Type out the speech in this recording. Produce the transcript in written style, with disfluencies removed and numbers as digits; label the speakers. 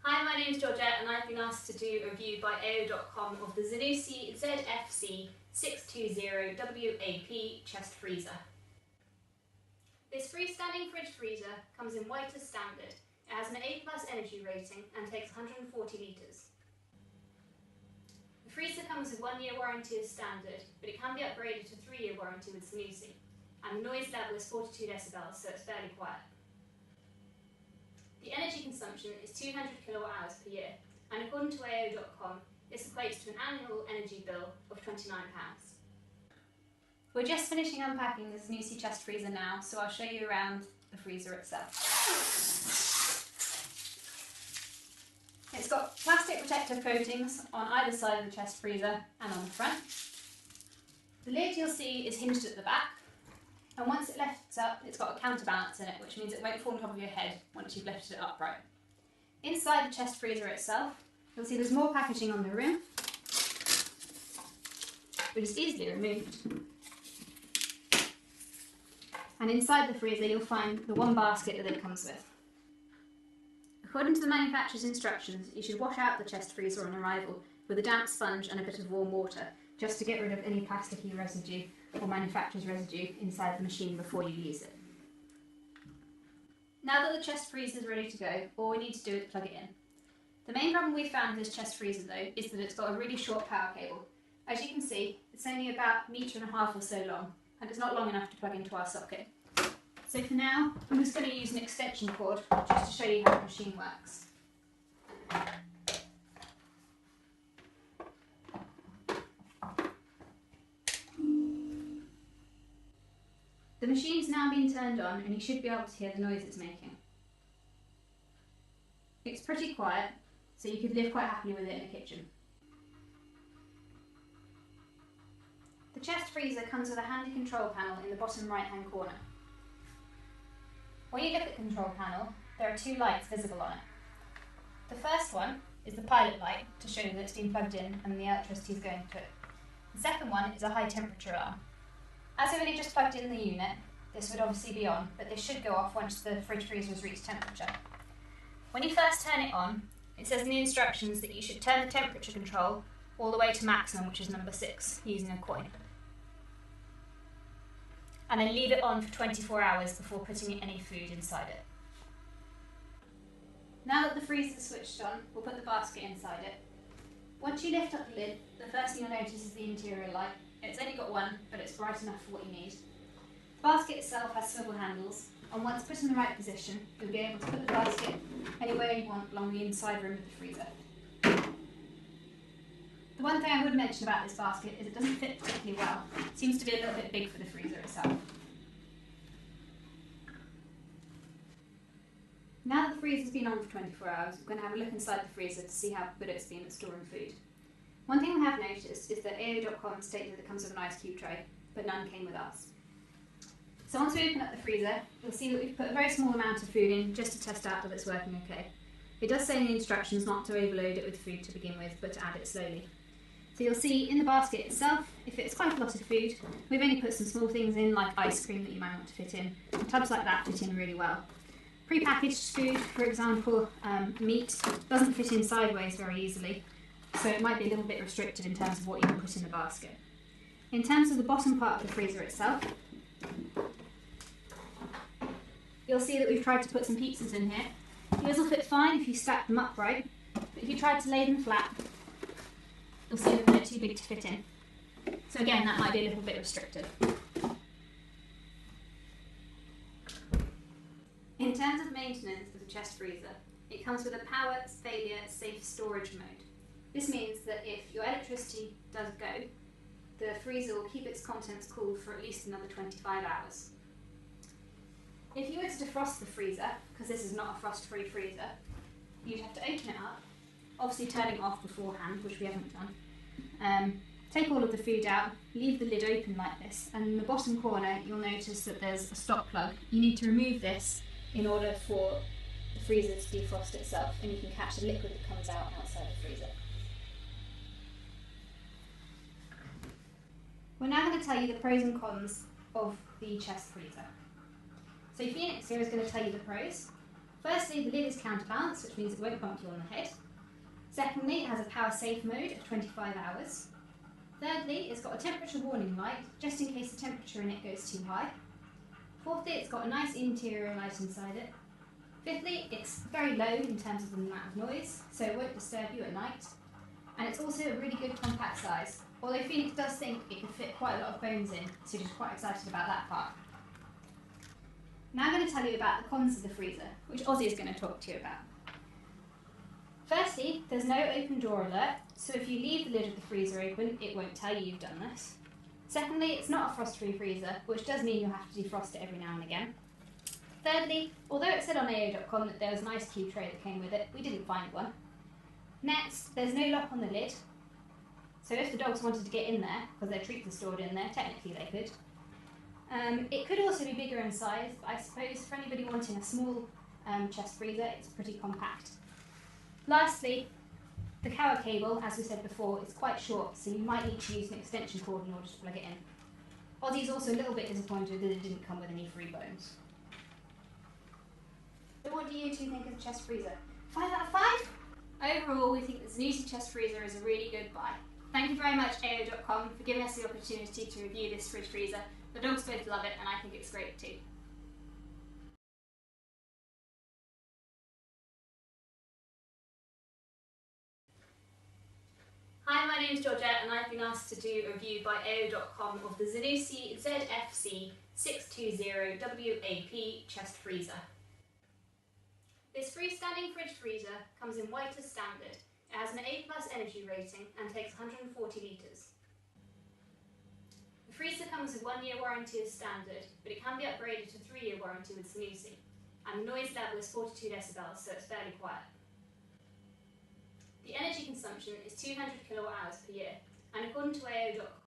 Speaker 1: Hi, my name is Georgette and I've been asked to do a review by AO.com of the Zanussi ZFC620WAP chest freezer. This freestanding fridge freezer comes in white as standard. It has an A+ energy rating and takes 140 litres. The freezer comes with 1 year warranty as standard, but it can be upgraded to 3 year warranty with Zanussi, and the noise level is 42 decibels, so it's fairly quiet. The energy consumption is 200 kilowatt-hours per year, and according to AO.com, this equates to an annual energy bill of £29. We're just finishing unpacking the Zanussi chest freezer now, so I'll show you around the freezer itself. It's got plastic protective coatings on either side of the chest freezer and on the front. The lid you'll see is hinged at the back, and once it lifts up, it's got a counterbalance in it, which means it won't fall on top of your head once you've lifted it upright. Inside the chest freezer itself, you'll see there's more packaging on the rim, which is easily removed. And inside the freezer, you'll find the one basket that it comes with. According to the manufacturer's instructions, you should wash out the chest freezer on arrival with a damp sponge and a bit of warm water, just to get rid of any plasticky residue or manufacturer's residue inside the machine before you use it. Now that the chest freezer is ready to go, all we need to do is plug it in. The main problem we found with this chest freezer though is that it's got a really short power cable. As you can see, it's only about 1.5 meters or so long, and it's not long enough to plug into our socket. So for now, I'm just going to use an extension cord just to show you how the machine works. The machine's now been turned on and you should be able to hear the noise it's making. It's pretty quiet, so you could live quite happily with it in the kitchen. The chest freezer comes with a handy control panel in the bottom right hand corner. When you look at the control panel, there are 2 lights visible on it. The first one is the pilot light to show that it's been plugged in and the electricity is going to it. The second one is a high temperature alarm. As we've only just plugged in the unit, this would obviously be on, but this should go off once the fridge freezer has reached temperature. When you first turn it on, it says in the instructions that you should turn the temperature control all the way to maximum, which is number 6, using a coin. And then leave it on for 24 hours before putting any food inside it. Now that the freezer is switched on, we'll put the basket inside it. Once you lift up the lid, the first thing you'll notice is the interior light. It's only got one, but it's bright enough for what you need. The basket itself has swivel handles, and once put in the right position, you'll be able to put the basket anywhere you want along the inside rim of the freezer. The one thing I would mention about this basket is it doesn't fit particularly well. It seems to be a little bit big for the freezer itself. Now that the freezer's been on for 24 hours, we're going to have a look inside the freezer to see how good it's been at storing food. One thing we have noticed is that AO.com stated that it comes with an ice cube tray, but none came with us. So once we open up the freezer, you'll see that we've put a very small amount of food in just to test out that it's working okay. It does say in the instructions not to overload it with food to begin with, but to add it slowly. So you'll see in the basket itself, if it's quite a lot of food, we've only put some small things in like ice cream that you might want to fit in. Tubs like that fit in really well. Pre-packaged food, for example, meat, doesn't fit in sideways very easily, so it might be a little bit restricted in terms of what you can put in the basket. In terms of the bottom part of the freezer itself, you'll see that we've tried to put some pizzas in here. These will fit fine if you stack them upright, but if you try to lay them flat, you'll see that they're too big to fit in. So again, that might be a little bit restricted. In terms of maintenance of the chest freezer, it comes with a power failure safe storage mode. This means that if your electricity does go, the freezer will keep its contents cool for at least another 25 hours. If you were to defrost the freezer, because this is not a frost-free freezer, you'd have to open it up, obviously turning it off beforehand, which we haven't done. Take all of the food out, leave the lid open like this, and in the bottom corner you'll notice that there's a stop plug. You need to remove this in order for the freezer to defrost itself, and you can catch the liquid that comes out outside the freezer. We're now going to tell you the pros and cons of the chest freezer. So Phoenix here is going to tell you the pros, Firstly, the lid is counterbalanced, which means it won't bump you on the head. Secondly, it has a power safe mode of 25 hours. Thirdly, it's got a temperature warning light, just in case the temperature in it goes too high. Fourthly, it's got a nice interior light inside it. Fifthly, it's very low in terms of the amount of noise, so it won't disturb you at night. And it's also a really good compact size, although Phoenix does think it could fit quite a lot of bones in, so she's quite excited about that part. Now I'm going to tell you about the cons of the freezer, which Ozzy is going to talk to you about. Firstly, there's no open door alert, so if you leave the lid of the freezer open, it won't tell you you've done this. Secondly, it's not a frost-free freezer, which does mean you'll have to defrost it every now and again. Thirdly, although it said on AO.com that there was an ice cube tray that came with it, we didn't find one. Next, there's no lock on the lid, so if the dogs wanted to get in there, because their treats are stored in there, technically they could. It could also be bigger in size, but I suppose for anybody wanting a small chest freezer, it's pretty compact. Lastly, the power cable, as we said before, is quite short, so you might need to use an extension cord in order to plug it in. Ozzy's also a little bit disappointed that it didn't come with any free bones. So what do you two think of the chest freezer? 5 out of 5? Overall, we think the Zanussi chest freezer is a really good buy. Thank you very much AO.com for giving us the opportunity to review this fridge freezer. The dogs both love it and I think it's great too. Hi, my name is Georgette and I've been asked to do a review by AO.com of the Zanussi ZFC620WAP chest freezer. This freestanding fridge freezer comes in white as standard. It has an A+ energy rating and takes 140 litres. The freezer comes with 1 year warranty as standard, but it can be upgraded to 3-year warranty with Zanussi, and the noise level is 42 decibels, so it's fairly quiet. The energy consumption is 200 kilowatt hours per year, and according to AO.com,